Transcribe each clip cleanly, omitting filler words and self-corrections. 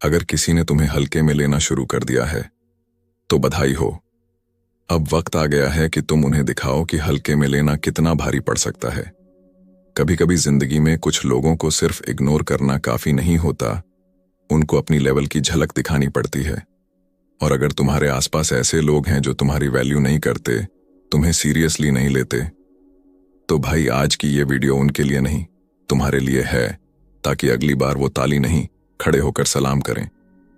अगर किसी ने तुम्हें हल्के में लेना शुरू कर दिया है तो बधाई हो। अब वक्त आ गया है कि तुम उन्हें दिखाओ कि हल्के में लेना कितना भारी पड़ सकता है। कभी कभी जिंदगी में कुछ लोगों को सिर्फ इग्नोर करना काफी नहीं होता, उनको अपनी लेवल की झलक दिखानी पड़ती है। और अगर तुम्हारे आसपास ऐसे लोग हैं जो तुम्हारी वैल्यू नहीं करते, तुम्हें सीरियसली नहीं लेते, तो भाई आज की ये वीडियो उनके लिए नहीं, तुम्हारे लिए है, ताकि अगली बार वो ताली नहीं खड़े होकर सलाम करें।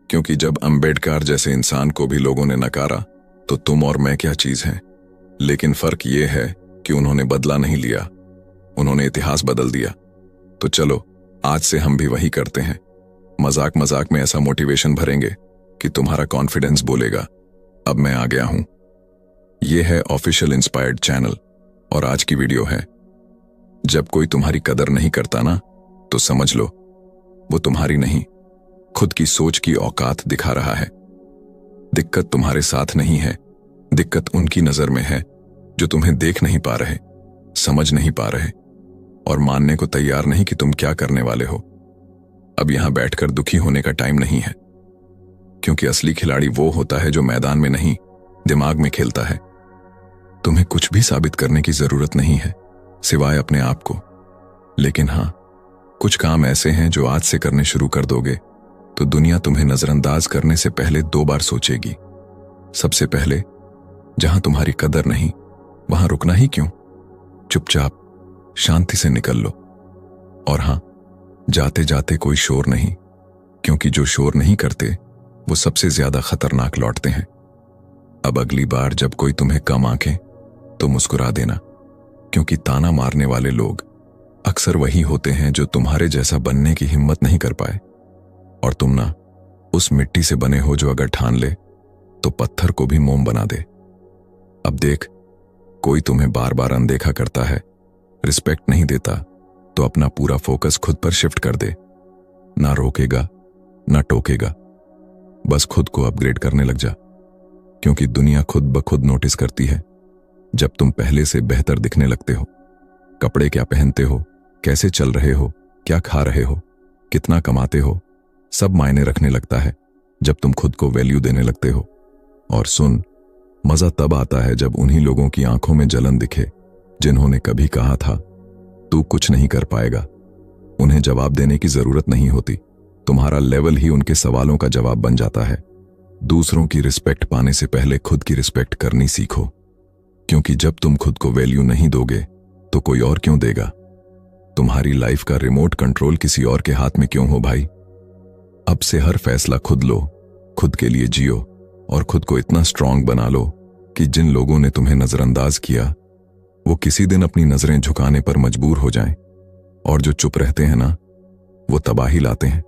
क्योंकि जब अंबेडकर जैसे इंसान को भी लोगों ने नकारा तो तुम और मैं क्या चीज हैं। लेकिन फर्क ये है कि उन्होंने बदला नहीं लिया, उन्होंने इतिहास बदल दिया। तो चलो आज से हम भी वही करते हैं। मजाक मजाक में ऐसा मोटिवेशन भरेंगे कि तुम्हारा कॉन्फिडेंस बोलेगा अब मैं आ गया हूं। ये है ऑफिशियल इंस्पायर्ड चैनल और आज की वीडियो है, जब कोई तुम्हारी कदर नहीं करता ना, तो समझ लो वो तुम्हारी नहीं, खुद की सोच की औकात दिखा रहा है। दिक्कत तुम्हारे साथ नहीं है, दिक्कत उनकी नजर में है जो तुम्हें देख नहीं पा रहे, समझ नहीं पा रहे और मानने को तैयार नहीं कि तुम क्या करने वाले हो। अब यहां बैठकर दुखी होने का टाइम नहीं है, क्योंकि असली खिलाड़ी वो होता है जो मैदान में नहीं, दिमाग में खेलता है। तुम्हें कुछ भी साबित करने की जरूरत नहीं है सिवाय अपने आप को। लेकिन हां, कुछ काम ऐसे हैं जो आज से करने शुरू कर दोगे तो दुनिया तुम्हें नजरअंदाज करने से पहले 2 बार सोचेगी। सबसे पहले, जहां तुम्हारी कदर नहीं वहां रुकना ही क्यों, चुपचाप शांति से निकल लो। और हां, जाते जाते कोई शोर नहीं, क्योंकि जो शोर नहीं करते वो सबसे ज्यादा खतरनाक लौटते हैं। अब अगली बार जब कोई तुम्हें कम आंके तो मुस्कुरा देना, क्योंकि ताना मारने वाले लोग अक्सर वही होते हैं जो तुम्हारे जैसा बनने की हिम्मत नहीं कर पाए। और तुम ना उस मिट्टी से बने हो जो अगर ठान ले तो पत्थर को भी मोम बना दे। अब देख, कोई तुम्हें बार बार अनदेखा करता है, रिस्पेक्ट नहीं देता, तो अपना पूरा फोकस खुद पर शिफ्ट कर दे। ना रोकेगा ना टोकेगा, बस खुद को अपग्रेड करने लग जा, क्योंकि दुनिया खुद ब खुद नोटिस करती है जब तुम पहले से बेहतर दिखने लगते हो। कपड़े क्या पहनते हो, कैसे चल रहे हो, क्या खा रहे हो, कितना कमाते हो, सब मायने रखने लगता है जब तुम खुद को वैल्यू देने लगते हो। और सुन, मजा तब आता है जब उन्हीं लोगों की आंखों में जलन दिखे जिन्होंने कभी कहा था तू कुछ नहीं कर पाएगा। उन्हें जवाब देने की जरूरत नहीं होती, तुम्हारा लेवल ही उनके सवालों का जवाब बन जाता है। दूसरों की रिस्पेक्ट पाने से पहले खुद की रिस्पेक्ट करनी सीखो, क्योंकि जब तुम खुद को वैल्यू नहीं दोगे तो कोई और क्यों देगा। तुम्हारी लाइफ का रिमोट कंट्रोल किसी और के हाथ में क्यों हो भाई। अब से हर फैसला खुद लो, खुद के लिए जियो और खुद को इतना स्ट्रांग बना लो कि जिन लोगों ने तुम्हें नजरअंदाज किया वो किसी दिन अपनी नजरें झुकाने पर मजबूर हो जाएं। और जो चुप रहते हैं ना, वो तबाही लाते हैं।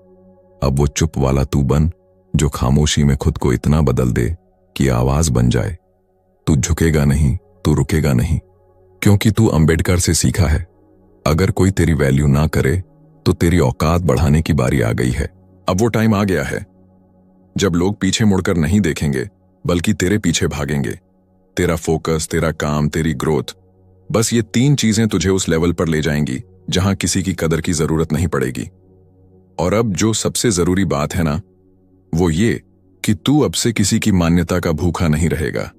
अब वो चुप वाला तू बन जो खामोशी में खुद को इतना बदल दे कि आवाज बन जाए। तू झुकेगा नहीं, तू रुकेगा नहीं, क्योंकि तू अंबेडकर से सीखा है, अगर कोई तेरी वैल्यू ना करे तो तेरी औकात बढ़ाने की बारी आ गई है। अब वो टाइम आ गया है जब लोग पीछे मुड़कर नहीं देखेंगे बल्कि तेरे पीछे भागेंगे। तेरा फोकस, तेरा काम, तेरी ग्रोथ, बस ये 3 चीजें तुझे उस लेवल पर ले जाएंगी जहां किसी की कदर की जरूरत नहीं पड़ेगी। और अब जो सबसे जरूरी बात है ना, वो ये कि तू अब से किसी की मान्यता का भूखा नहीं रहेगा,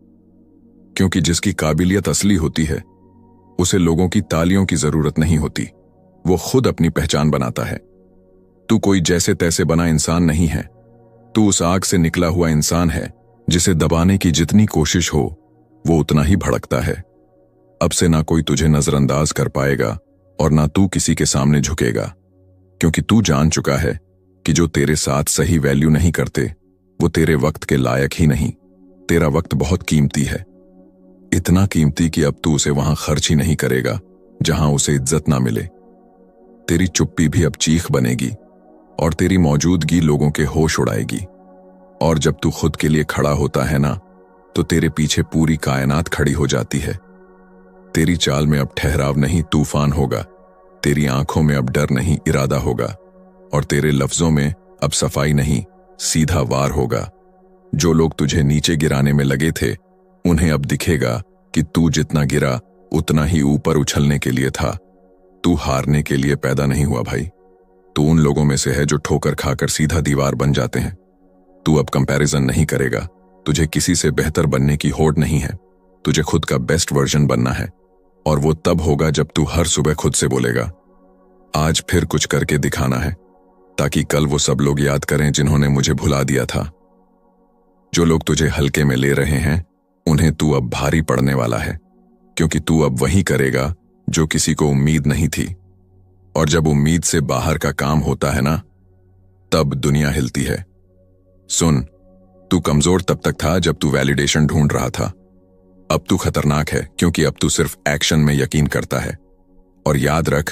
क्योंकि जिसकी काबिलियत असली होती है उसे लोगों की तालियों की जरूरत नहीं होती, वो खुद अपनी पहचान बनाता है। तू कोई जैसे तैसे बना इंसान नहीं है, तू उस आग से निकला हुआ इंसान है जिसे दबाने की जितनी कोशिश हो वो उतना ही भड़कता है। अब से ना कोई तुझे नजरअंदाज कर पाएगा और ना तू किसी के सामने झुकेगा, क्योंकि तू जान चुका है कि जो तेरे साथ सही वैल्यू नहीं करते वो तेरे वक्त के लायक ही नहीं। तेरा वक्त बहुत कीमती है, इतना कीमती कि अब तू उसे वहां खर्च ही नहीं करेगा जहां उसे इज्जत ना मिले। तेरी चुप्पी भी अब चीख बनेगी और तेरी मौजूदगी लोगों के होश उड़ाएगी। और जब तू खुद के लिए खड़ा होता है ना, तो तेरे पीछे पूरी कायनात खड़ी हो जाती है। तेरी चाल में अब ठहराव नहीं, तूफान होगा। तेरी आंखों में अब डर नहीं, इरादा होगा। और तेरे लफ्जों में अब सफाई नहीं, सीधा वार होगा। जो लोग तुझे नीचे गिराने में लगे थे उन्हें अब दिखेगा कि तू जितना गिरा उतना ही ऊपर उछलने के लिए था। तू हारने के लिए पैदा नहीं हुआ भाई, तू उन लोगों में से है जो ठोकर खाकर सीधा दीवार बन जाते हैं। तू अब कंपैरिजन नहीं करेगा। तुझे किसी से बेहतर बनने की होड़ नहीं है। तुझे खुद का बेस्ट वर्जन बनना है, और वो तब होगा जब तू हर सुबह खुद से बोलेगा, आज फिर कुछ करके दिखाना है, ताकि कल वो सब लोग याद करें जिन्होंने मुझे भुला दिया था। जो लोग तुझे हल्के में ले रहे हैं, उन्हें तू अब भारी पड़ने वाला है, क्योंकि तू अब वही करेगा जो किसी को उम्मीद नहीं थी। और जब उम्मीद से बाहर का काम होता है ना, तब दुनिया हिलती है। सुन, तू कमजोर तब तक था जब तू वैलिडेशन ढूंढ रहा था। अब तू खतरनाक है, क्योंकि अब तू सिर्फ एक्शन में यकीन करता है। और याद रख,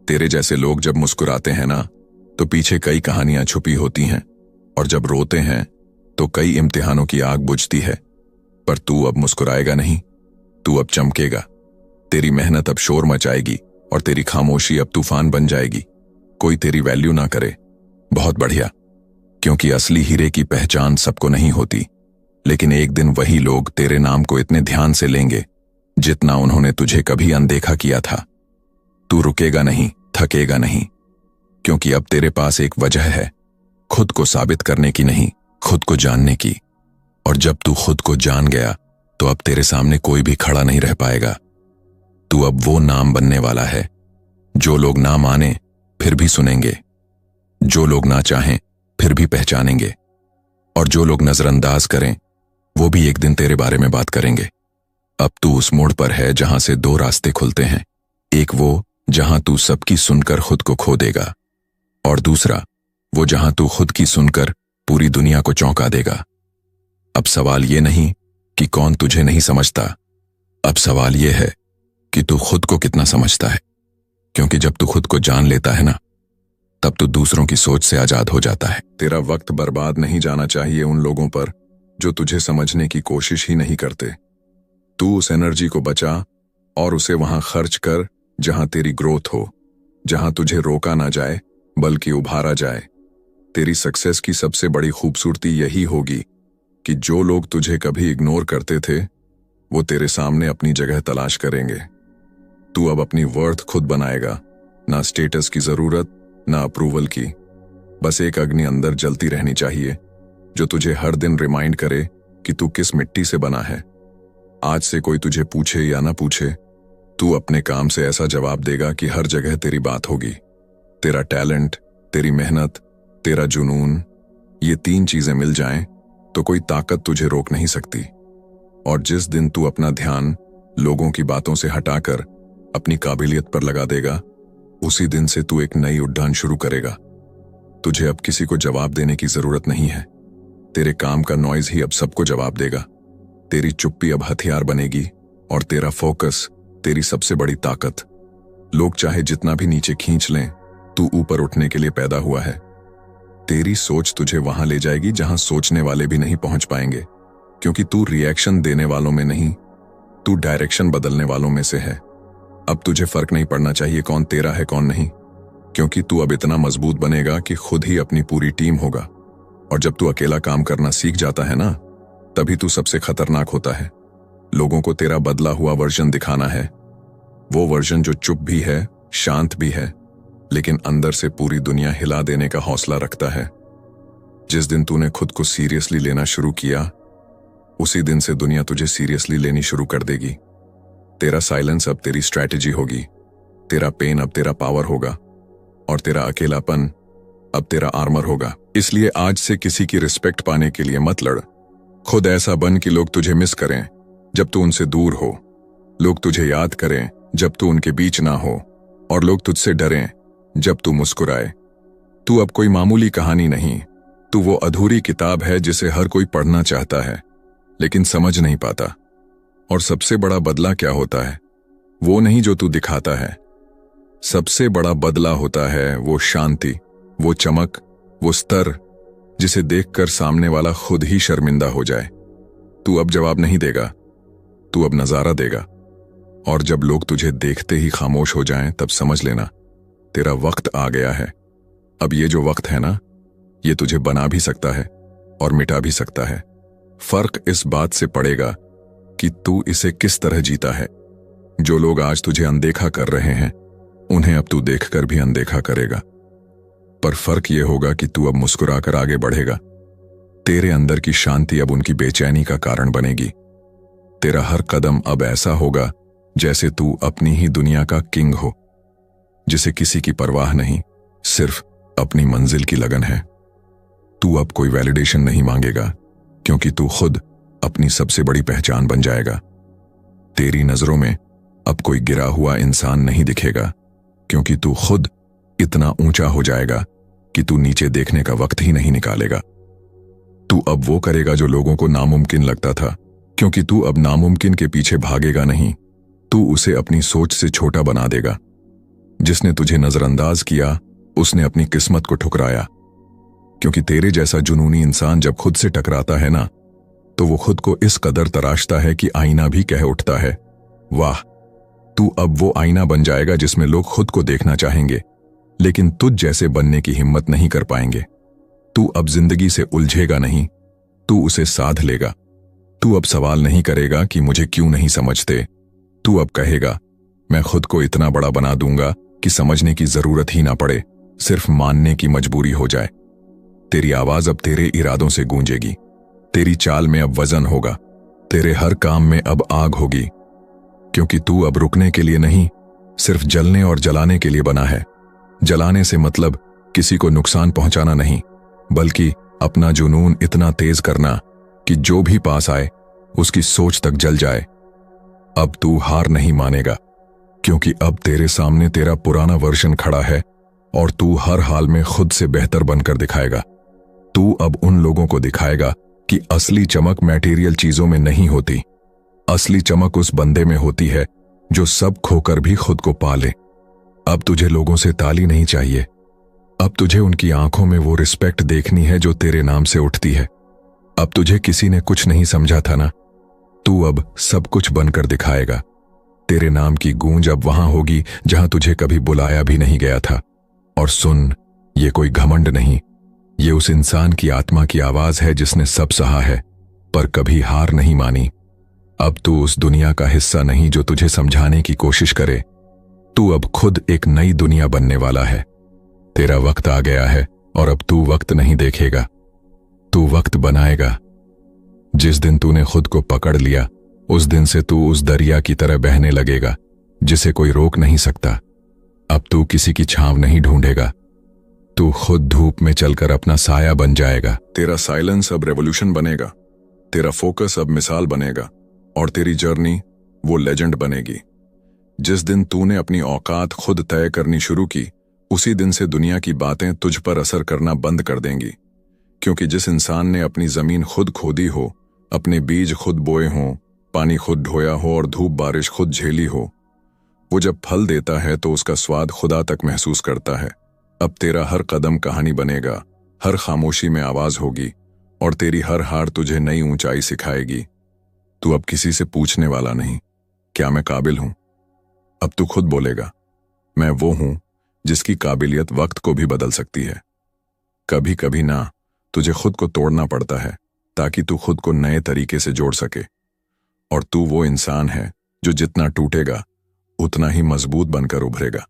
तेरे जैसे लोग जब मुस्कुराते हैं ना, तो पीछे कई कहानियां छुपी होती हैं, और जब रोते हैं तो कई इम्तिहानों की आग बुझती है। पर तू अब मुस्कुराएगा नहीं, तू अब चमकेगा। तेरी मेहनत अब शोर मचाएगी, और तेरी खामोशी अब तूफान बन जाएगी। कोई तेरी वैल्यू ना करे, बहुत बढ़िया, क्योंकि असली हीरे की पहचान सबको नहीं होती, लेकिन एक दिन वही लोग तेरे नाम को इतने ध्यान से लेंगे जितना उन्होंने तुझे कभी अनदेखा किया था। तू रुकेगा नहीं, थकेगा नहीं, क्योंकि अब तेरे पास एक वजह है, खुद को साबित करने की नहीं, खुद को जानने की। और जब तू खुद को जान गया, तो अब तेरे सामने कोई भी खड़ा नहीं रह पाएगा। तू अब वो नाम बनने वाला है जो लोग ना माने फिर भी सुनेंगे, जो लोग ना चाहें फिर भी पहचानेंगे, और जो लोग नजरअंदाज करें वो भी एक दिन तेरे बारे में बात करेंगे। अब तू उस मोड़ पर है जहां से दो रास्ते खुलते हैं, एक वो जहां तू सबकी सुनकर खुद को खो देगा, और दूसरा वो जहां तू खुद की सुनकर पूरी दुनिया को चौंका देगा। अब सवाल ये नहीं कि कौन तुझे नहीं समझता, अब सवाल ये है कि तू खुद को कितना समझता है, क्योंकि जब तू खुद को जान लेता है ना, तब तू दूसरों की सोच से आजाद हो जाता है। तेरा वक्त बर्बाद नहीं जाना चाहिए उन लोगों पर जो तुझे समझने की कोशिश ही नहीं करते। तू उस एनर्जी को बचा और उसे वहां खर्च कर जहां तेरी ग्रोथ हो, जहां तुझे रोका ना जाए बल्कि उभारा जाए। तेरी सक्सेस की सबसे बड़ी खूबसूरती यही होगी कि जो लोग तुझे कभी इग्नोर करते थे, वो तेरे सामने अपनी जगह तलाश करेंगे। तू अब अपनी वर्थ खुद बनाएगा, ना स्टेटस की जरूरत, ना अप्रूवल की। बस एक अग्नि अंदर जलती रहनी चाहिए जो तुझे हर दिन रिमाइंड करे कि तू किस मिट्टी से बना है। आज से कोई तुझे पूछे या ना पूछे, तू अपने काम से ऐसा जवाब देगा कि हर जगह तेरी बात होगी। तेरा टैलेंट, तेरी मेहनत, तेरा जुनून, ये तीन चीजें मिल जाएं तो कोई ताकत तुझे रोक नहीं सकती। और जिस दिन तू अपना ध्यान लोगों की बातों से हटाकर अपनी काबिलियत पर लगा देगा, उसी दिन से तू एक नई उड़ान शुरू करेगा। तुझे अब किसी को जवाब देने की जरूरत नहीं है। तेरे काम का नॉइज ही अब सबको जवाब देगा। तेरी चुप्पी अब हथियार बनेगी, और तेरा फोकस तेरी सबसे बड़ी ताकत। लोग चाहे जितना भी नीचे खींच लें, तू ऊपर उठने के लिए पैदा हुआ है। तेरी सोच तुझे वहां ले जाएगी जहां सोचने वाले भी नहीं पहुंच पाएंगे, क्योंकि तू रिएक्शन देने वालों में नहीं, तू डायरेक्शन बदलने वालों में से है। अब तुझे फर्क नहीं पड़ना चाहिए कौन तेरा है कौन नहीं, क्योंकि तू अब इतना मजबूत बनेगा कि खुद ही अपनी पूरी टीम होगा। और जब तू अकेला काम करना सीख जाता है ना, तभी तू सबसे खतरनाक होता है। लोगों को तेरा बदला हुआ वर्जन दिखाना है, वो वर्जन जो चुप भी है, शांत भी है, लेकिन अंदर से पूरी दुनिया हिला देने का हौसला रखता है। जिस दिन तूने खुद को सीरियसली लेना शुरू किया, उसी दिन से दुनिया तुझे सीरियसली लेनी शुरू कर देगी। तेरा साइलेंस अब तेरी स्ट्रैटेजी होगी, तेरा पेन अब तेरा पावर होगा, और तेरा अकेलापन अब तेरा आर्मर होगा। इसलिए आज से किसी की रिस्पेक्ट पाने के लिए मत लड़। खुद ऐसा बन कि लोग तुझे मिस करें जब तू उनसे दूर हो, लोग तुझे याद करें जब तू उनके बीच ना हो, और लोग तुझसे डरें जब तू मुस्कुराए। तू अब कोई मामूली कहानी नहीं, तू वो अधूरी किताब है जिसे हर कोई पढ़ना चाहता है लेकिन समझ नहीं पाता। और सबसे बड़ा बदला क्या होता है? वो नहीं जो तू दिखाता है, सबसे बड़ा बदला होता है वो शांति, वो चमक, वो स्तर जिसे देखकर सामने वाला खुद ही शर्मिंदा हो जाए। तू अब जवाब नहीं देगा, तू अब नजारा देगा। और जब लोग तुझे देखते ही खामोश हो जाएं, तब समझ लेना तेरा वक्त आ गया है। अब ये जो वक्त है ना, ये तुझे बना भी सकता है और मिटा भी सकता है। फर्क इस बात से पड़ेगा कि तू इसे किस तरह जीता है। जो लोग आज तुझे अनदेखा कर रहे हैं, उन्हें अब तू देखकर भी अनदेखा करेगा। पर फर्क यह होगा कि तू अब मुस्कुराकर आगे बढ़ेगा। तेरे अंदर की शांति अब उनकी बेचैनी का कारण बनेगी। तेरा हर कदम अब ऐसा होगा जैसे तू अपनी ही दुनिया का किंग हो, जिसे किसी की परवाह नहीं, सिर्फ अपनी मंजिल की लगन है। तू अब कोई वैलिडेशन नहीं मांगेगा, क्योंकि तू खुद अपनी सबसे बड़ी पहचान बन जाएगा। तेरी नजरों में अब कोई गिरा हुआ इंसान नहीं दिखेगा, क्योंकि तू खुद इतना ऊंचा हो जाएगा कि तू नीचे देखने का वक्त ही नहीं निकालेगा। तू अब वो करेगा जो लोगों को नामुमकिन लगता था, क्योंकि तू अब नामुमकिन के पीछे भागेगा नहीं, तू उसे अपनी सोच से छोटा बना देगा। जिसने तुझे नजरअंदाज किया उसने अपनी किस्मत को ठुकराया, क्योंकि तेरे जैसा जुनूनी इंसान जब खुद से टकराता है ना, तो वो खुद को इस कदर तराशता है कि आईना भी कह उठता है, वाह। तू अब वो आईना बन जाएगा जिसमें लोग खुद को देखना चाहेंगे, लेकिन तुझ जैसे बनने की हिम्मत नहीं कर पाएंगे। तू अब जिंदगी से उलझेगा नहीं, तू उसे साध लेगा। तू अब सवाल नहीं करेगा कि मुझे क्यों नहीं समझते, तू अब कहेगा मैं खुद को इतना बड़ा बना दूंगा कि समझने की जरूरत ही ना पड़े, सिर्फ मानने की मजबूरी हो जाए। तेरी आवाज अब तेरे इरादों से गूंजेगी, तेरी चाल में अब वजन होगा, तेरे हर काम में अब आग होगी, क्योंकि तू अब रुकने के लिए नहीं, सिर्फ जलने और जलाने के लिए बना है। जलाने से मतलब किसी को नुकसान पहुंचाना नहीं, बल्कि अपना जुनून इतना तेज करना कि जो भी पास आए उसकी सोच तक जल जाए। अब तू हार नहीं मानेगा, क्योंकि अब तेरे सामने तेरा पुराना वर्जन खड़ा है और तू हर हाल में खुद से बेहतर बनकर दिखाएगा। तू अब उन लोगों को दिखाएगा कि असली चमक मटेरियल चीजों में नहीं होती, असली चमक उस बंदे में होती है जो सब खोकर भी खुद को पाले। अब तुझे लोगों से ताली नहीं चाहिए, अब तुझे उनकी आंखों में वो रिस्पेक्ट देखनी है जो तेरे नाम से उठती है। अब तुझे किसी ने कुछ नहीं समझा था ना, तू अब सब कुछ बनकर दिखाएगा। तेरे नाम की गूंज अब वहां होगी जहां तुझे कभी बुलाया भी नहीं गया था। और सुन, ये कोई घमंड नहीं, ये उस इंसान की आत्मा की आवाज है जिसने सब सहा है पर कभी हार नहीं मानी। अब तू उस दुनिया का हिस्सा नहीं जो तुझे समझाने की कोशिश करे, तू अब खुद एक नई दुनिया बनने वाला है। तेरा वक्त आ गया है और अब तू वक्त नहीं देखेगा, तू वक्त बनाएगा। जिस दिन तूने खुद को पकड़ लिया, उस दिन से तू उस दरिया की तरह बहने लगेगा जिसे कोई रोक नहीं सकता। अब तू किसी की छांव नहीं ढूंढेगा, तू खुद धूप में चलकर अपना साया बन जाएगा। तेरा साइलेंस अब रेवोल्यूशन बनेगा, तेरा फोकस अब मिसाल बनेगा और तेरी जर्नी वो लेजेंड बनेगी। जिस दिन तूने अपनी औकात खुद तय करनी शुरू की, उसी दिन से दुनिया की बातें तुझ पर असर करना बंद कर देंगी, क्योंकि जिस इंसान ने अपनी जमीन खुद खोदी हो, अपने बीज खुद बोए हों, पानी खुद ढोया हो और धूप बारिश खुद झेली हो, वो जब फल देता है तो उसका स्वाद खुदा तक महसूस करता है। अब तेरा हर कदम कहानी बनेगा, हर खामोशी में आवाज होगी और तेरी हर हार तुझे नई ऊंचाई सिखाएगी। तू अब किसी से पूछने वाला नहीं, क्या मैं काबिल हूं? अब तू खुद बोलेगा, मैं वो हूं जिसकी काबिलियत वक्त को भी बदल सकती है। कभी कभी ना, तुझे खुद को तोड़ना पड़ता है ताकि तू खुद को नए तरीके से जोड़ सके। और तू वो इंसान है जो जितना टूटेगा उतना ही मजबूत बनकर उभरेगा,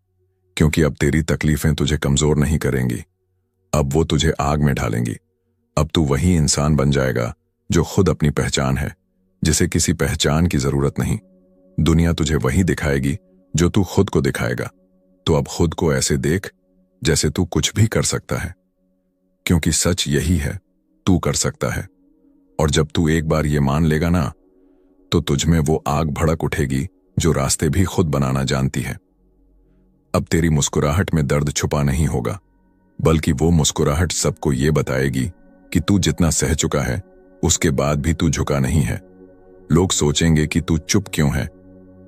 क्योंकि अब तेरी तकलीफें तुझे कमजोर नहीं करेंगी, अब वो तुझे आग में ढालेंगी। अब तू वही इंसान बन जाएगा जो खुद अपनी पहचान है, जिसे किसी पहचान की जरूरत नहीं। दुनिया तुझे वही दिखाएगी जो तू खुद को दिखाएगा। तो अब खुद को ऐसे देख जैसे तू कुछ भी कर सकता है, क्योंकि सच यही है, तू कर सकता है। और जब तू एक बार ये मान लेगा ना, तो तुझमें वो आग भड़क उठेगी जो रास्ते भी खुद बनाना जानती है। अब तेरी मुस्कुराहट में दर्द छुपा नहीं होगा, बल्कि वो मुस्कुराहट सबको ये बताएगी कि तू जितना सह चुका है उसके बाद भी तू झुका नहीं है। लोग सोचेंगे कि तू चुप क्यों है,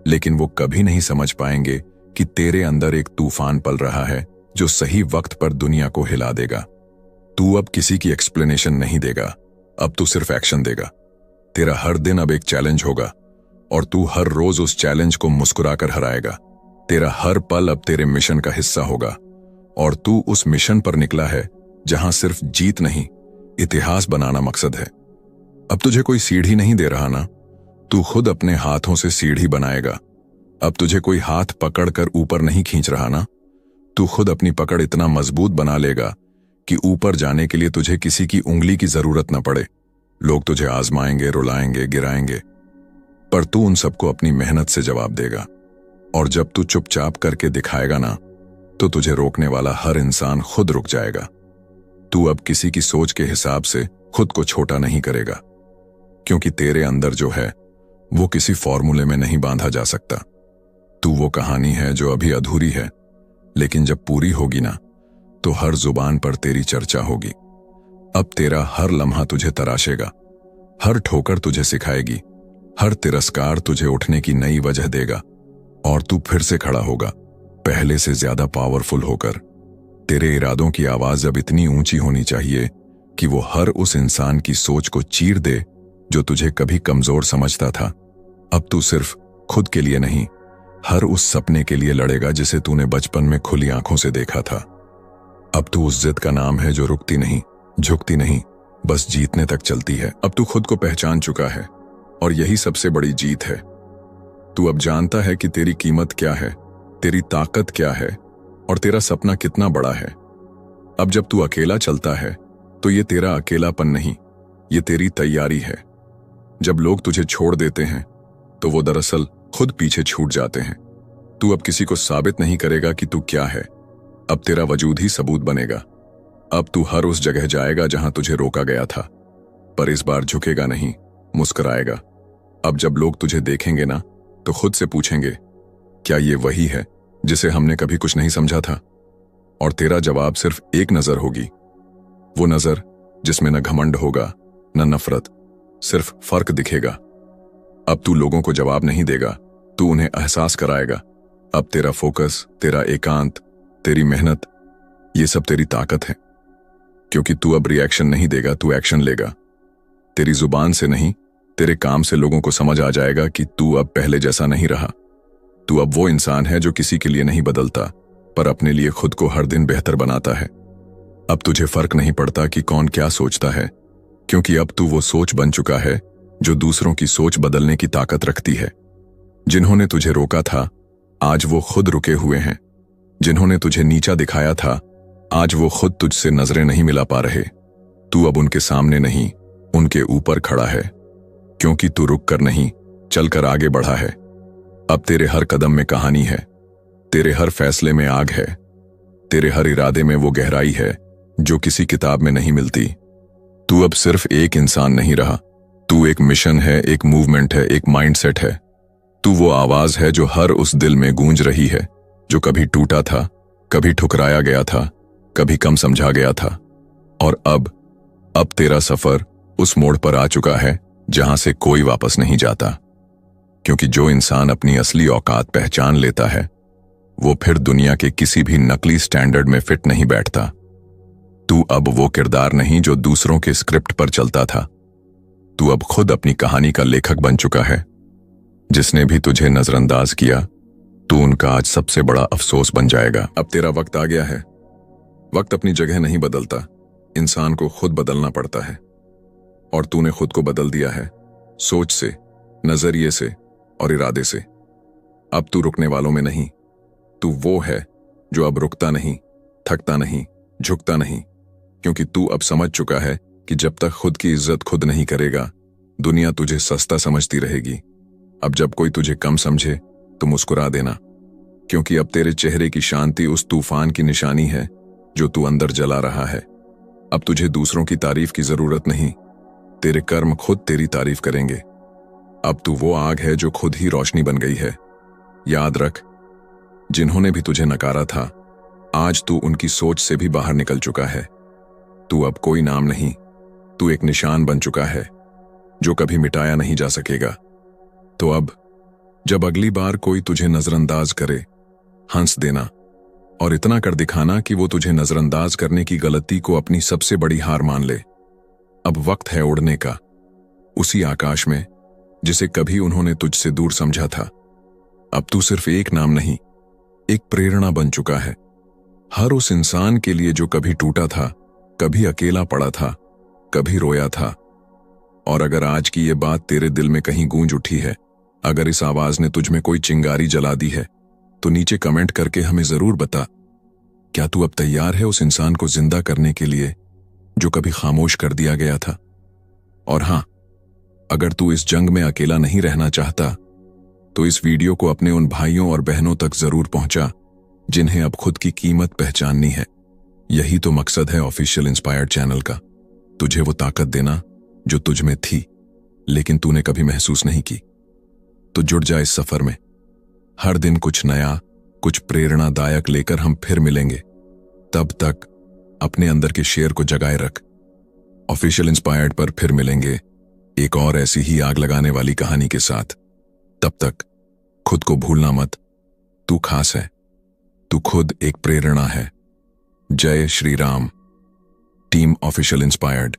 लेकिन वो कभी नहीं समझ पाएंगे कि तेरे अंदर एक तूफान पल रहा है जो सही वक्त पर दुनिया को हिला देगा। तू अब किसी की एक्सप्लेनेशन नहीं देगा, अब तू सिर्फ एक्शन देगा। तेरा हर दिन अब एक चैलेंज होगा और तू हर रोज उस चैलेंज को मुस्कुराकर हराएगा। तेरा हर पल अब तेरे मिशन का हिस्सा होगा और तू उस मिशन पर निकला है जहां सिर्फ जीत नहीं, इतिहास बनाना मकसद है। अब तुझे कोई सीढ़ी नहीं दे रहा ना, तू खुद अपने हाथों से सीढ़ी बनाएगा। अब तुझे कोई हाथ पकड़कर ऊपर नहीं खींच रहा ना, तू खुद अपनी पकड़ इतना मजबूत बना लेगा कि ऊपर जाने के लिए तुझे किसी की उंगली की जरूरत न पड़े। लोग तुझे आजमाएंगे, रुलाएंगे, गिराएंगे, पर तू उन सबको अपनी मेहनत से जवाब देगा। और जब तू चुपचाप करके दिखाएगा ना, तो तुझे रोकने वाला हर इंसान खुद रुक जाएगा। तू अब किसी की सोच के हिसाब से खुद को छोटा नहीं करेगा, क्योंकि तेरे अंदर जो है वो किसी फॉर्मूले में नहीं बांधा जा सकता। तू वो कहानी है जो अभी अधूरी है, लेकिन जब पूरी होगी ना, तो हर जुबान पर तेरी चर्चा होगी। अब तेरा हर लम्हा तुझे तराशेगा, हर ठोकर तुझे सिखाएगी, हर तिरस्कार तुझे उठने की नई वजह देगा, और तू फिर से खड़ा होगा, पहले से ज्यादा पावरफुल होकर। तेरे इरादों की आवाज अब इतनी ऊंची होनी चाहिए कि वो हर उस इंसान की सोच को चीर दे जो तुझे कभी कमजोर समझता था। अब तू सिर्फ खुद के लिए नहीं, हर उस सपने के लिए लड़ेगा जिसे तूने बचपन में खुली आंखों से देखा था। अब तू उस जिद का नाम है जो रुकती नहीं, झुकती नहीं, बस जीतने तक चलती है। अब तू खुद को पहचान चुका है, और यही सबसे बड़ी जीत है। तू अब जानता है कि तेरी कीमत क्या है, तेरी ताकत क्या है, और तेरा सपना कितना बड़ा है। अब जब तू अकेला चलता है, तो ये तेरा अकेलापन नहीं, ये तेरी तैयारी है। जब लोग तुझे छोड़ देते हैं, तो वो दरअसल खुद पीछे छूट जाते हैं। तू अब किसी को साबित नहीं करेगा कि तू क्या है, अब तेरा वजूद ही सबूत बनेगा। अब तू हर उस जगह जाएगा जहां तुझे रोका गया था, पर इस बार झुकेगा नहीं, मुस्कुराएगा। अब जब लोग तुझे देखेंगे ना, तो खुद से पूछेंगे, क्या ये वही है जिसे हमने कभी कुछ नहीं समझा था? और तेरा जवाब सिर्फ एक नजर होगी, वो नजर जिसमें न घमंड होगा, न नफरत, सिर्फ फर्क दिखेगा। अब तू लोगों को जवाब नहीं देगा, तू उन्हें एहसास कराएगा। अब तेरा फोकस, तेरा एकांत, तेरी मेहनत, ये सब तेरी ताकत है, क्योंकि तू अब रिएक्शन नहीं देगा, तू एक्शन लेगा। तेरी जुबान से नहीं, तेरे काम से लोगों को समझ आ जाएगा कि तू अब पहले जैसा नहीं रहा। तू अब वो इंसान है जो किसी के लिए नहीं बदलता, पर अपने लिए खुद को हर दिन बेहतर बनाता है। अब तुझे फर्क नहीं पड़ता कि कौन क्या सोचता है, क्योंकि अब तू वो सोच बन चुका है जो दूसरों की सोच बदलने की ताकत रखती है। जिन्होंने तुझे रोका था, आज वो खुद रुके हुए हैं। जिन्होंने तुझे नीचा दिखाया था, आज वो खुद तुझसे नजरें नहीं मिला पा रहे। तू अब उनके सामने नहीं, उनके ऊपर खड़ा है, क्योंकि तू रुक कर नहीं, चलकर आगे बढ़ा है। अब तेरे हर कदम में कहानी है, तेरे हर फैसले में आग है, तेरे हर इरादे में वो गहराई है जो किसी किताब में नहीं मिलती। तू अब सिर्फ एक इंसान नहीं रहा, तू एक मिशन है, एक मूवमेंट है, एक माइंडसेट है। तू वो आवाज है जो हर उस दिल में गूंज रही है जो कभी टूटा था, कभी ठुकराया गया था, कभी कम समझा गया था। और अब तेरा सफर उस मोड़ पर आ चुका है जहां से कोई वापस नहीं जाता, क्योंकि जो इंसान अपनी असली औकात पहचान लेता है, वो फिर दुनिया के किसी भी नकली स्टैंडर्ड में फिट नहीं बैठता। तू अब वो किरदार नहीं जो दूसरों के स्क्रिप्ट पर चलता था। तू अब खुद अपनी कहानी का लेखक बन चुका है। जिसने भी तुझे नजरअंदाज किया, तू उनका आज सबसे बड़ा अफसोस बन जाएगा। अब तेरा वक्त आ गया है। वक्त अपनी जगह नहीं बदलता, इंसान को खुद बदलना पड़ता है। और तूने खुद को बदल दिया है, सोच से, नजरिए से और इरादे से। अब तू रुकने वालों में नहीं, तू वो है जो अब रुकता नहीं, थकता नहीं, झुकता नहीं, क्योंकि तू अब समझ चुका है कि जब तक खुद की इज्जत खुद नहीं करेगा, दुनिया तुझे सस्ता समझती रहेगी। अब जब कोई तुझे कम समझे तो मुस्कुरा देना, क्योंकि अब तेरे चेहरे की शांति उस तूफान की निशानी है जो तू अंदर जला रहा है। अब तुझे दूसरों की तारीफ की जरूरत नहीं, तेरे कर्म खुद तेरी तारीफ करेंगे। अब तू वो आग है जो खुद ही रोशनी बन गई है। याद रख, जिन्होंने भी तुझे नकारा था, आज तू उनकी सोच से भी बाहर निकल चुका है। तू अब कोई नाम नहीं, तू एक निशान बन चुका है जो कभी मिटाया नहीं जा सकेगा। तो अब जब अगली बार कोई तुझे नजरअंदाज करे, हंस देना और इतना कर दिखाना कि वो तुझे नजरअंदाज करने की गलती को अपनी सबसे बड़ी हार मान ले। अब वक्त है उड़ने का, उसी आकाश में जिसे कभी उन्होंने तुझसे दूर समझा था। अब तू सिर्फ एक नाम नहीं, एक प्रेरणा बन चुका है, हर उस इंसान के लिए जो कभी टूटा था, कभी अकेला पड़ा था, कभी रोया था। और अगर आज की ये बात तेरे दिल में कहीं गूंज उठी है, अगर इस आवाज ने तुझ में कोई चिंगारी जला दी है, तो नीचे कमेंट करके हमें जरूर बता। क्या तू अब तैयार है उस इंसान को जिंदा करने के लिए जो कभी खामोश कर दिया गया था? और हां, अगर तू इस जंग में अकेला नहीं रहना चाहता तो इस वीडियो को अपने उन भाइयों और बहनों तक जरूर पहुंचा जिन्हें अब खुद की कीमत पहचाननी है। यही तो मकसद है ऑफिशियल इंस्पायर्ड चैनल का, तुझे वो ताकत देना जो तुझ में थी लेकिन तूने कभी महसूस नहीं की। तो जुड़ जा इस सफर में। हर दिन कुछ नया, कुछ प्रेरणादायक लेकर हम फिर मिलेंगे। तब तक अपने अंदर के शेर को जगाए रख। ऑफिशियल इंस्पायर्ड पर फिर मिलेंगे एक और ऐसी ही आग लगाने वाली कहानी के साथ। तब तक खुद को भूलना मत, तू खास है, तू खुद एक प्रेरणा है। जय Shri Ram. Team official inspired.